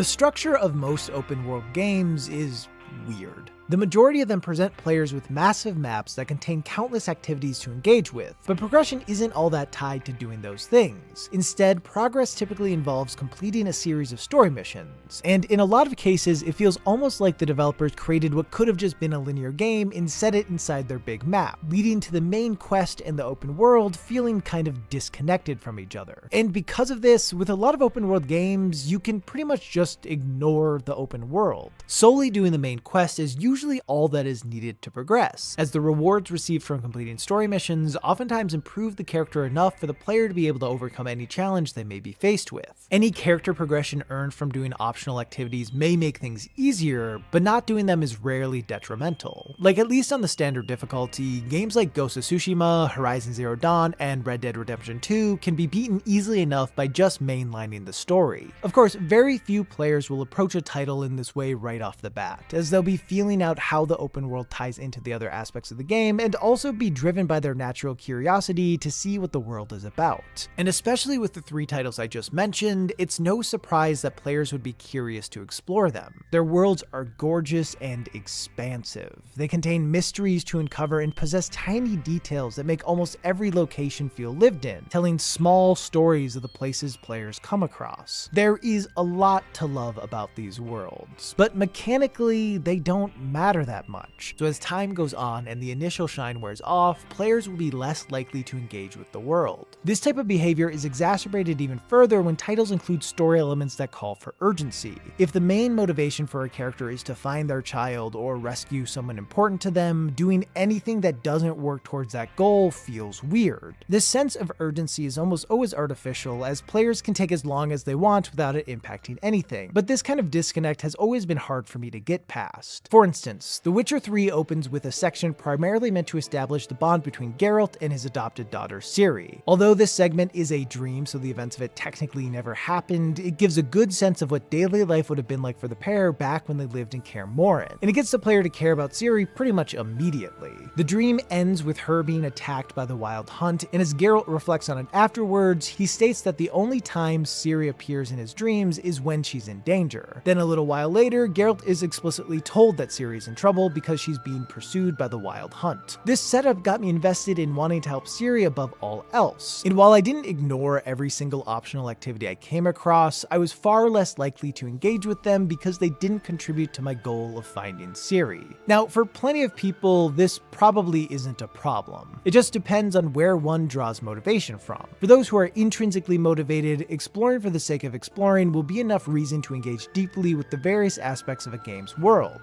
The structure of most open world games is weird. The majority of them present players with massive maps that contain countless activities to engage with, but progression isn't all that tied to doing those things. Instead, progress typically involves completing a series of story missions, and in a lot of cases, it feels almost like the developers created what could have just been a linear game and set it inside their big map, leading to the main quest and the open world feeling kind of disconnected from each other. And because of this, with a lot of open world games, you can pretty much just ignore the open world. Solely doing the main quest is usually all that is needed to progress, as the rewards received from completing story missions oftentimes improve the character enough for the player to be able to overcome any challenge they may be faced with. Any character progression earned from doing optional activities may make things easier, but not doing them is rarely detrimental. Like, at least on the standard difficulty, games like Ghost of Tsushima, HorizonZeroDawn, and Red Dead Redemption 2 can be beaten easily enough by just mainlining the story. Of course, very few players will approach a title in this way right off the bat, as they'll be feeling out how the open world ties into the other aspects of the game, and also be driven by their natural curiosity to see what the world is about. And especially with the 3 titles I just mentioned, it's no surprise that players would be curious to explore them. Their worlds are gorgeous and expansive. They contain mysteries to uncover and possess tiny details that make almost every location feel lived in, telling small stories of the places players come across. There is a lot to love about these worlds, but mechanically, they don't matter that much. So as time goes on and the initial shine wears off, players will be less likely to engage with the world. This type of behavior is exacerbated even further when titles include story elements that call for urgency. If the main motivation for a character is to find their child or rescue someone important to them, doing anything that doesn't work towards that goal feels weird. This sense of urgency is almost always artificial, as players can take as long as they want without it impacting anything, but this kind of disconnect has always been hard for me to get past. For instance, The Witcher 3 opens with a section primarily meant to establish the bond between Geralt and his adopted daughter Ciri. Although this segment is a dream, so the events of it technically never happened, it gives a good sense of what daily life would have been like for the pair back when they lived in Kaer Morhen, and it gets the player to care about Ciri pretty much immediately. The dream ends with her being attacked by the Wild Hunt, and as Geralt reflects on it afterwards, he states that the only time Ciri appears in his dreams is when she's in danger. Then a little while later, Geralt is explicitly told that Ciri is in trouble because she's being pursued by the Wild Hunt. This setup got me invested in wanting to help Ciri above all else, and while I didn't ignore every single optional activity I came across, I was far less likely to engage with them because they didn't contribute to my goal of finding Ciri. Now, for plenty of people, this probably isn't a problem. It just depends on where one draws motivation from. For those who are intrinsically motivated, exploring for the sake of exploring will be enough reason to engage deeply with the various aspects of a game's world.